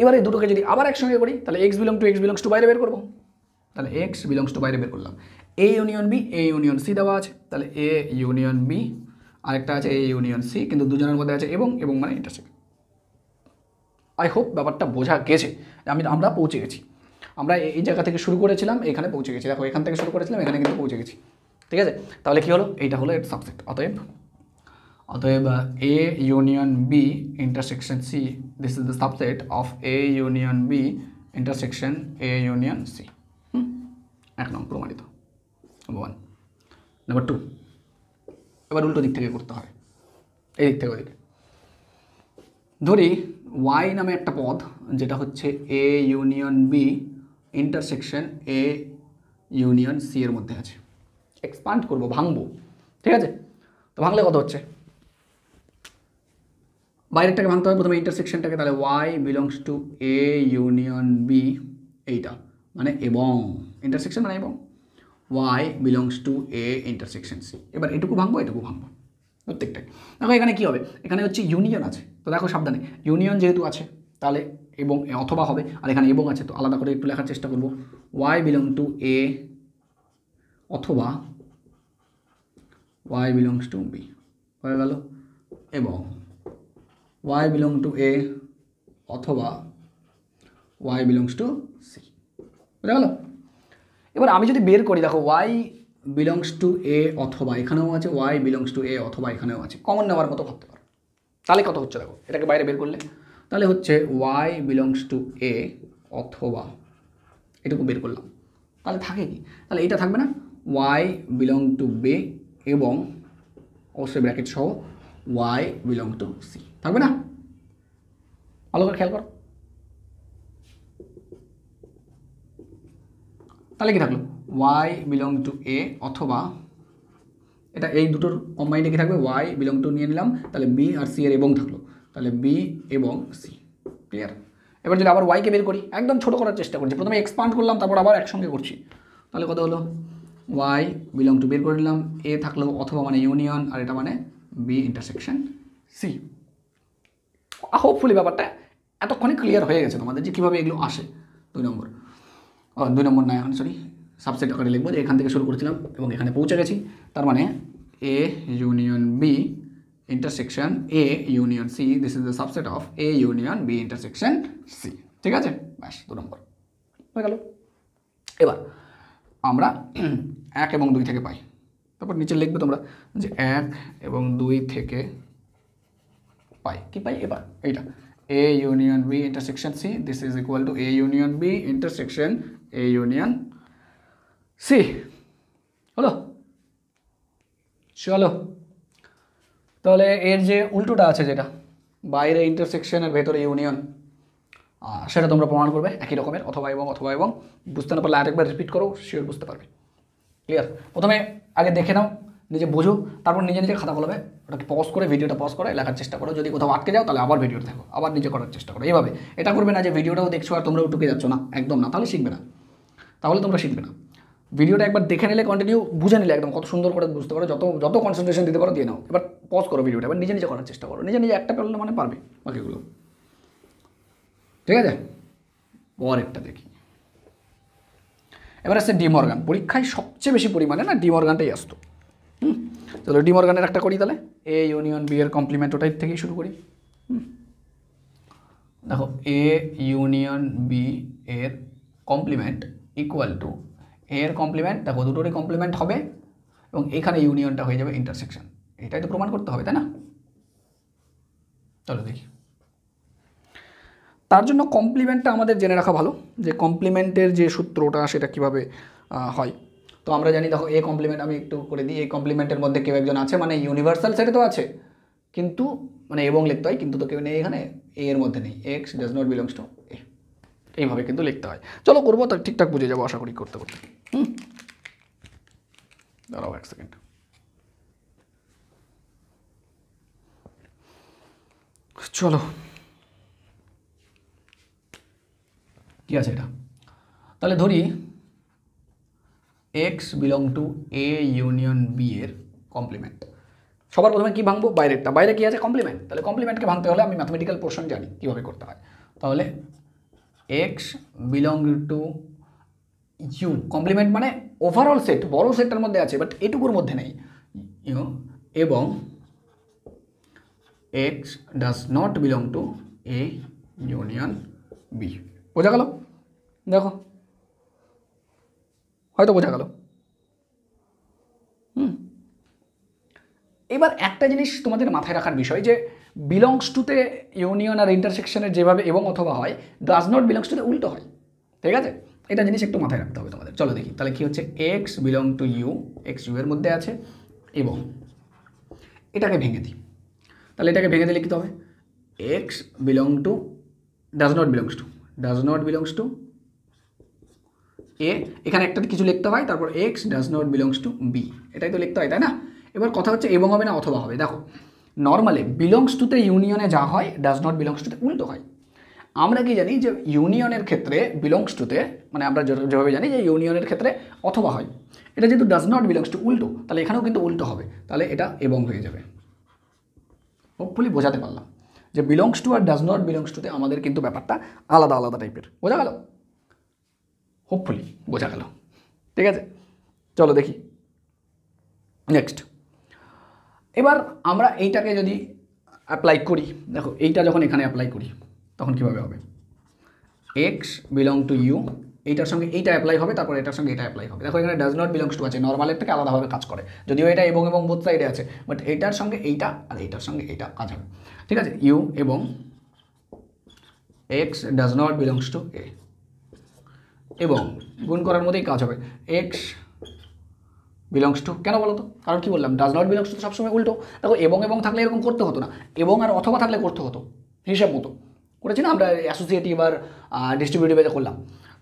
এবার এই দুটোকে যদি আবার একসঙ্গে করি তাহলে এক্স বিলংস টু বাইরে বের করবো, তাহলে এক্স বিলংস টু বাইরে বের করলাম, A union B, A union C দেওয়া আছে, তাহলে এ ইউনিয়ন বি, আরেকটা আছে এ ইউনিয়ন সি, কিন্তু দুজনের মধ্যে আছে এবং, এবং মানে ইন্টারসেক্ট। আই হোপ ব্যাপারটা বোঝা গেছে, আমরা পৌঁছে গেছি, আমরা এই জায়গা থেকে শুরু করেছিলাম এখানে পৌঁছে গেছি, দেখো এখান থেকে শুরু করেছিলাম এখানে কিন্তু পৌঁছে গেছি, ঠিক আছে। তাহলে কী হলো, এইটা হলো এর সাবসেট, অতএব A union B intersection C, this is the subset of A union B intersection A union C. এক নম্বর প্রমাণিত, নাম্বার 1। নাম্বার 2, এবার উল্টো দিক থেকে করতে হয়, এই দিক থেকে ওদিকে। ধরি ওয়াই নামে একটা পদ যেটা হচ্ছে A union B intersection A union C এর মধ্যে আছে, এক্সপান্ড করবো, ভাঙবো, ঠিক আছে। তো ভাঙলে কত হচ্ছে, বাইরেরটাকে ভাঙতে হবে প্রথমে ইন্টারসেকশনটাকে, তাহলে Y belongs to A union B, এইটা মানে এবং, ইন্টারসেকশন মানে এবং, Y belongs to A intersection C. এবার এটুকু ভাঙবো এটুকু ভাঙবো প্রত্যেকটাই। দেখো এখানে কী হবে, এখানে হচ্ছে ইউনিয়ন আছে, তো দেখো সাবধানে ইউনিয়ন যেহেতু আছে তাহলে এবং অথবা হবে, আর এখানে এবং আছে, তো আলাদা করে একটু লেখার চেষ্টা করবো, ওয়াই বিলং টু এ অথবা ওয়াই বিলংস টু বি, হয়ে গেল, এবং ওয়াই বিলং টু এ অথবা ওয়াই বিলংস টু সি, বুঝা গেল। এবার আমি যদি বের করি, দেখো ওয়াই বিলংস টু এ অথবা এখানেও আছে, ওয়াই বিলংস টু এ অথবা এখানেও আছে, কমন নেওয়ার মতো ভাবতে পারো। তাহলে কত হচ্ছে দেখো, এটাকে বাইরে বের করলে তাহলে হচ্ছে ওয়াই বিলংস টু এ অথবা এটুকু বের করলাম, তাহলে থাকে কি, তাহলে এটা থাকবে না, ওয়াই বিলং টু বি এবং অবশ্যই ব্র্যাকেট সহ ওয়াই বিলং টু সি থাকবে না, ভালো করে খেয়াল করো। তাহলে কি থাকলো, ওয়াই বিলং টু এ অথবা এটা এই দুটোর কম্বাইন্ডে কি থাকবে, ওয়াই বিলং টু নিয়ে নিলাম, তাহলে বি আর সি এর এবং থাকলো, তাহলে বি এবং সি, ক্লিয়ার। এবার যদি আবার ওয়াইকে বের করি, একদম ছোটো করার চেষ্টা করছি, প্রথমে এক্সপান্ড করলাম তারপর আবার একসঙ্গে করছি, তাহলে কত হলো, ওয়াই বিলং টু বের করে নিলাম, এ থাকলো অথবা মানে ইউনিয়ন, আর এটা মানে বি ইন্টারসেকশন সি। হোপফুলি ব্যাপারটা এতক্ষণে ক্লিয়ার হয়ে গেছে তোমাদের যে কীভাবে এগুলো আসে। 2 নম্বর, 2 নম্বর না, এখন সরি সাবসেট আকারে লিখবো যে এখান থেকে শুরু করেছিলাম এবং এখানে পৌঁছে গেছি, তার মানে A union B intersection A union C, this is the subset of A union B intersection C, ঠিক আছে, ব্যাস 2 নম্বর হয়ে গেল। এবার আমরা 1 এবং 2 থেকে পাই, তারপর নিচে লিখবে তোমরা যে 1 এবং 2 থেকে পাই, কি পাই এবার এইটা A union B intersection C, this is equal to A union B intersection A union C, হলো। চলো তাহলে এর যে উল্টোটা আছে যেটা বাইরে ইন্টারসেকশনের ভেতরে ইউনিয়ন, সেটা তোমরা প্রমাণ করবে একই রকমের, অথবা এবং বুঝতে না পারলে আরেকবার রিপিট করো, শিওর বুঝতে পারবে, ক্লিয়ার। প্রথমে আগে দেখে নাও নিজে বোঝো, তারপর নিজে নিজে খাতা কলমে ওটাকে পজ করে, ভিডিওটা পজ করে লেখার চেষ্টা করো। যদি কোথাও আটকে যাও তাহলে আবার ভিডিওটা দেখো, আবার নিজে করার চেষ্টা করো। এইভাবে এটা করবে না যে ভিডিওটাও দেখছো আর তোমরাও টুকে যাচ্ছ, না, একদম না, তাহলে শিখবে না, তাহলে তোমরা শিখবে না। ভিডিওটা একবার দেখে নিলে, কন্টিনিউ বুঝে নিলে একদম কত সুন্দর করে বুঝতে পারো, যত কনসেন্ট্রেশন দিতে পারো দিয়ে নাও। এবার পজ করো ভিডিওটা, এবার নিজে নিজে করার চেষ্টা করো, নিজে নিজে একটা করলে মানে পারবে বাকিগুলো। ঠিক আছে, পরেরটা দেখি। এবার আসছে ডি মর্গান। পরীক্ষায় সবচেয়ে বেশি পরিমাণে না ডি মর্গানটাই আসতো। চলো ডি মর্গানের একটা করি তাহলে। এ ইউনিয়ন বি এর কমপ্লিমেন্ট ওটাই থেকেই শুরু করি। দেখো এ ইউনিয়ন বি এর কমপ্লিমেন্ট ইকুয়াল টু এ এর কমপ্লিমেন্ট, দেখো দুটোরই কমপ্লিমেন্ট হবে এবং এখানে ইউনিয়নটা হয়ে যাবে ইন্টারসেকশন। এটাই তো প্রমাণ করতে হবে, তাই না? চলো দেখি। তার জন্য কমপ্লিমেন্টটা আমাদের জেনে রাখা ভালো, যে কমপ্লিমেন্টের যে সূত্রটা সেটা কীভাবে হয়। তো আমরা জানি, দেখো এ কমপ্লিমেন্ট আমি একটু করে দিই। এই কমপ্লিমেন্টের মধ্যে কেউ একজন আছে, মানে ইউনিভার্সাল সেটে তো আছে, কিন্তু মানে এবং লিখতে হয়, কিন্তু তো কেউ নেই এখানে, এ এর মধ্যে নেই, x does not belongs to A, এইভাবে কিন্তু লিখতে হয়। চলো করবো, তো ঠিকঠাক বুঝে যাবো আশা করি করতে করতে। দাঁড়াও এক সেকেন্ড। চলো কি আছে এটা, তাহলে ধরি X belong to A union B এর কমপ্লিমেন্ট। সবার প্রথমে কি ভাঙবো? বাইরেরটা। বাইরে কি আছে? কমপ্লিমেন্ট। তাহলে কমপ্লিমেন্টকে ভাঙতে হলে আমি ম্যাথমেটিক্যাল পোর্শন জানি কীভাবে করতে হয়। তাহলে X belong to U, complement মানে ওভারঅল সেট, বড় সেটটার মধ্যে আছে বাট এটুকুর মধ্যে নেই, ইউ, এবং x does not belong to A union B. বোঝা গেল? দেখো হয়তো বোঝা গেল। এবার একটা জিনিস তোমাদের মাথায় রাখার বিষয়, যে বিলংস টুতে ইউনিয়ন আর ইন্টারসেকশনের যেভাবে এবং অথবা হয়, ডাজ নট বিলংস টুতে উল্টো হয়। ঠিক আছে, এটা জিনিস একটু মাথায় রাখতে হবে তোমাদের। চলো দেখি তাহলে কী হচ্ছে। X belong to U, X U এর মধ্যে আছে, এবং এটাকে ভেঙে দিই। তাহলে এটাকে ভেঙে দিলে কী হবে? X belong to does not belongs to, does not belongs to A, এখানে একটা কিছু লিখতে হয়, তারপর x does not belongs to B, এটাই তো লিখতে হয়, তাই না? এবার কথা হচ্ছে এবং হবে না অথবা হবে। দেখো নর্মালি বিলংস টুতে ইউনিয়নে যা হয়, ডাজ নট বিলংস টুতে উল্টো হয়। আমরা কি জানি যে ইউনিয়নের ক্ষেত্রে বিলংস টুতে, মানে আমরা যেভাবে জানি যে ইউনিয়নের ক্ষেত্রে অথবা হয়, এটা যেহেতু ডাজ নট বিলংস টু উল্টো, তাহলে এখানেও কিন্তু উল্টো হবে, তাহলে এটা এবং হয়ে যাবে। হোপফুলি বোঝাতে পারলাম যে বিলংস টু আর ডাজ নট বিলংস টুতে আমাদের কিন্তু ব্যাপারটা আলাদা আলাদা টাইপের। বোঝা গেল? হোপফুলি বোঝা গেল। ঠিক আছে, চলো দেখি নেক্সট। এবার আমরা এইটাকে যদি অ্যাপ্লাই করি, দেখো এইটা যখন এখানে অ্যাপ্লাই করি তখন কীভাবে হবে? এক্স বিলং টু ইউ, এইটার সঙ্গে এইটা অ্যাপ্লাই হবে, তারপর এটার সঙ্গে এটা অ্যাপ্লাই হবে। দেখো এখানে ডাজ নট বিলংস টু আছে, নর্মালের থেকে আলাদাভাবে কাজ করে, যদিও এটা এবং বোথ সাইডে আছে, বাট এইটার সঙ্গে এইটা আর এইটার সঙ্গে এইটা কাজ হবে। ঠিক আছে, ইউ এবং x does not belongs to A, এবং গুণ করার মধ্যেই কাজ হবে। এক্স বিলংস টু, কেন বলো তো? কারণ কি বললাম, ডাজ নট বিলংস টু সবসময় উল্টো। দেখো এবং থাকলে এরকম করতে হতো না, এবং আর অথবা থাকলে করতে হতো, হিসাব মতো করেছি না আমরা অ্যাসোসিয়েটিভ আর ডিস্ট্রিবিউটিভে করলাম।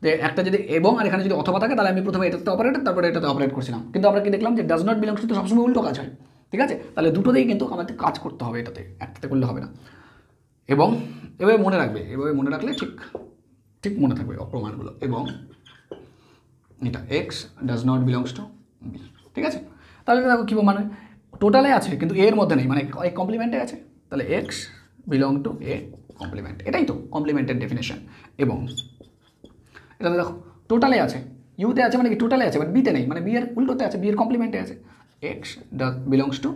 যে একটা যদি এবং আর এখানে যদি অথবা থাকে, তাহলে আমি প্রথমে এটাতে অপারেটর, তারপরে এটাতে অপারেট করছিলাম, কিন্তু আমরা কি দেখলাম যে ডাজ নট বিলংস টু সবসময় উল্টো কাজ হয়। ঠিক আছে, তাহলে দুটোতেই কিন্তু আমাদের কাজ করতে হবে, এটাতে একটাতে করলে হবে না। এবং এভাবে মনে রাখবে, এভাবে মনে রাখলে ঠিক মনে থাকবে প্রমাণগুলো। এবং এটা X does not belongs to B. ঠিক আছে, তাহলে দেখো কী মানে টোটালে আছে কিন্তু এর মধ্যে নেই, মানে এই কমপ্লিমেন্টে আছে, তাহলে X belong to A complement, এটাই তো কমপ্লিমেন্টের ডেফিনেশন। এবং এটা দেখো টোটালে আছে, ইউতে আছে মানে কি টোটালে আছে, বাট বিতে নেই, মানে বি এর উল্টোতে আছে, বি এর কমপ্লিমেন্টে আছে, X does belongs to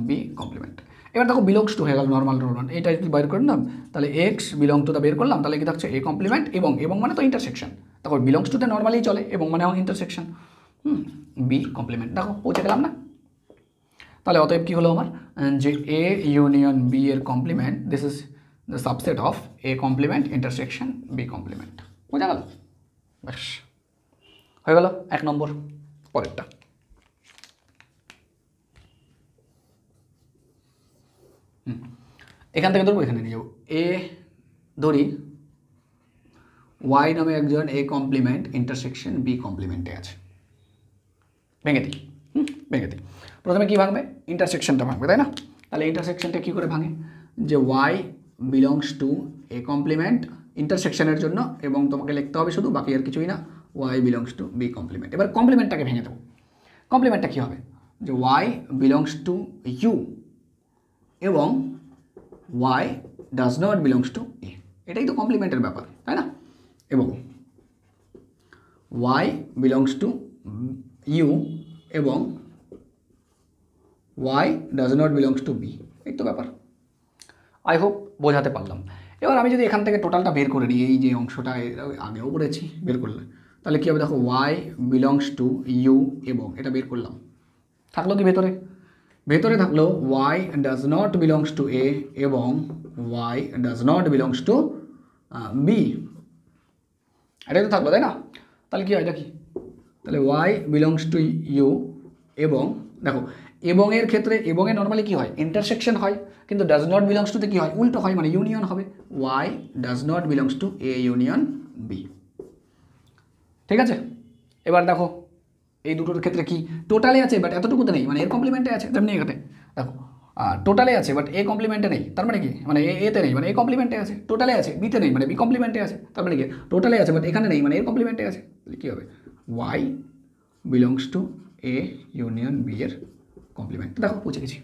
B complement. এবার দেখো বিলংস টু হয়ে গেল নর্মাল, এইটা যদি বাইর করে নিলাম, তাহলে এক্স বিলং টু দা বের করলাম, তাহলে কি থাকছে? এ কমপ্লিমেন্ট, এবং মানে তো ইন্টারসেকশন, তারপর বিলংস টুতে নর্মালি চলে, এবং মানে ইন্টারসেকশন, বি কমপ্লিমেন্ট। দেখো পৌঁছে গেলাম না? তাহলে অতএব কী হলো আমার, যে এ ইউনিয়ন বি এর complement, this is the subset of A complement intersection B complement. বোঝা গেল? ব্যাস হয়ে গেল 1 নম্বর। পরেরটা এখান থেকে ধরবো, এখানে নিয়ে যাবো। এ ধরি ওয়াই নামে একজন এ কমপ্লিমেন্ট ইন্টারসেকশন বি কমপ্লিমেন্টে আছে, ভেঙে দিই। ভেঙে দিই। প্রথমে কী ভাঙবে? ইন্টারসেকশনটা ভাঙবে, তাই না? তাহলে ইন্টারসেকশনটা কী করে ভাঙে? যে y belongs to A complement ইন্টারসেকশনের জন্য, এবং তোমাকে লিখতে হবে শুধু, বাকি আর কিছুই না, y belongs to B complement. এবার কমপ্লিমেন্টটাকে ভেঙে দেবো। কমপ্লিমেন্টটা কী হবে? যে ওয়াই বিলংস টু ইউ এবং y does not belongs to A, এটাই তো কমপ্লিমেন্টের ব্যাপার, তাই না? এবং ওয়াই বিলংস টু ইউ এবং y does not belongs to B, এই তো ব্যাপার। আই হোপ বোঝাতে পারলাম। এবার আমি যদি এখান থেকে টোটালটা বের করে নিই, এই যে অংশটা আগেও করেছি, বের করলে তাহলে কী হবে দেখো, ওয়াই বিলংস টু ইউ এবং এটা বের করলাম, থাকলো কি ভেতরে? ভেতরে থাকলো y does not belongs to A এবং y does not belongs to B, এটাই তো থাকলো, তাই না? তাহলে কী হয় এটা কি? তাহলে ওয়াই বিলংস টু ইউ এবং দেখো, এবং এর ক্ষেত্রে এবং এর নর্মালি কী হয়? ইন্টারসেকশন হয়, কিন্তু ডাজ নট বিলংস টুতে কী হয়? উল্টো হয়, মানে ইউনিয়ন হবে, Y does not belongs to A union B. ঠিক আছে, এবার দেখো এই দুটোর ক্ষেত্রে কি টোটালে আছে বাট এতটুকুতে নেই, মানে এর কমপ্লিমেন্টে আছে, তেমনি এখানে দেখো টোটালে আছে বাট এ কমপ্লিমেন্টে নেই, তার মানে কি? মানে এতে নেই, মানে এ কমপ্লিমেন্টে আছে। টোটালে আছে, বিতে নেই, মানে বি কমপ্লিমেন্টে আছে, তার মানে কি? টোটালে আছে বাট এখানে নেই, মানে এর কমপ্লিমেন্টে আছে। তাহলে কী হবে? Y belongs to A union B এর কমপ্লিমেন্ট। দেখো বুঝে গেছি,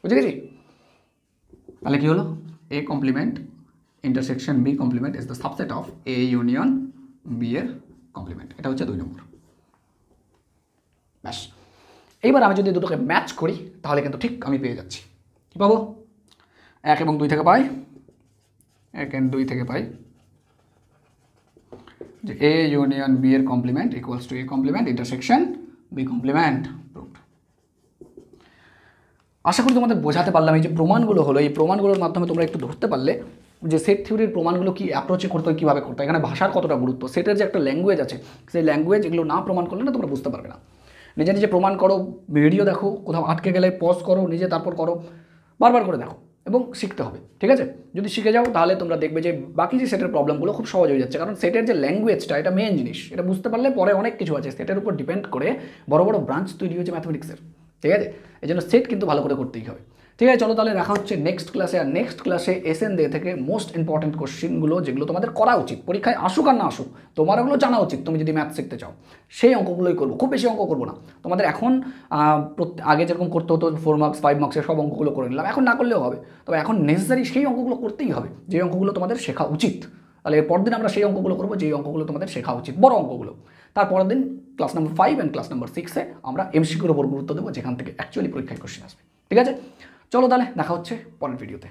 বুঝে গেছি। তাহলে কী হলো? A complement intersection B complement is the subset of A union B এর কমপ্লিমেন্ট। এটা হচ্ছে 2 নম্বর। ব্যাস, এইবার আমি যদি দুটোকে ম্যাচ করি তাহলে কিন্তু ঠিক আমি পেয়ে যাচ্ছি। কী পাবো? 1 এবং 2 থেকে পাই, 1 এবং 2 থেকে পাই যে এ ইউনিয়ন বি এর complement equals to A complement intersection B complement. আশা করি তোমাদের বোঝাতে পারলাম। এই যে প্রমাণগুলো হলো, এই প্রমাণগুলোর মাধ্যমে তোমরা একটু ধরতে পারলে যে সেট থিওরির প্রমাণগুলো কী অ্যাপ্রোচে করতে হয়, কীভাবে করতে হয়, এখানে ভাষার কতটা গুরুত্ব, সেটের যে একটা ল্যাঙ্গুয়েজ আছে, সেই ল্যাঙ্গুয়েজ এগুলো না প্রমাণ করলে না তোমরা বুঝতে পারবে না। নিজে নিজে প্রমাণ করো, ভিডিও দেখো, কোথাও আটকে গেলে পজ করো, নিজে তারপর করো, বারবার করে দেখো এবং শিখতে হবে। ঠিক আছে, যদি শিখে যাও তাহলে তোমরা দেখবে যে বাকি যে সেটের প্রবলেমগুলো খুব সহজ হয়ে যাচ্ছে, কারণ সেটের যে ল্যাঙ্গুয়েজটা এটা মেন জিনিস, এটা বুঝতে পারলে পরে অনেক কিছু আছে সেটের উপর ডিপেন্ড করে বড় বড় ব্রাঞ্চ তৈরি হয়েছে ম্যাথমেটিক্সের। ঠিক আছে, এই জন্য সেট কিন্তু ভালো করে করতেই হবে। ঠিক আছে, চলো তাহলে দেখা হচ্ছে নেক্সট ক্লাসে। আর নেক্সট ক্লাসে SN থেকে মোস্ট ইম্পর্টেন্ট কোশ্চেনগুলো যেগুলো তোমাদের করা উচিত, পরীক্ষায় আসুক আর না আসুক তোমার ওগুলো জানা উচিত, তুমি যদি ম্যাথ শিখতে চাও সেই অঙ্কগুলোই করবো। খুব বেশি অঙ্ক করবো না, তোমাদের এখন আগে যেরকম করতে হতো 4 মার্কস 5 মার্কসের সব অঙ্কগুলো করে নিলাম, এখন না করলেও হবে, তবে এখন নেসেসারি সেই অঙ্কগুলো করতেই হবে যে অঙ্কগুলো তোমাদের শেখা উচিত। তাহলে এরপর দিন আমরা সেই অঙ্কগুলো করবো যে অঙ্কগুলো তোমাদের শেখা উচিত, বড় অঙ্কগুলো। তারপরের দিন class number 5 and class number 6-এ আমরা MCQর উপর গুরুত্ব দেবো, যেখান থেকে অ্যাকচুয়ালি পরীক্ষায় কোশ্চেন আসবে। ঠিক আছে, চলো তাহলে দেখা হচ্ছে পরের ভিডিওতে।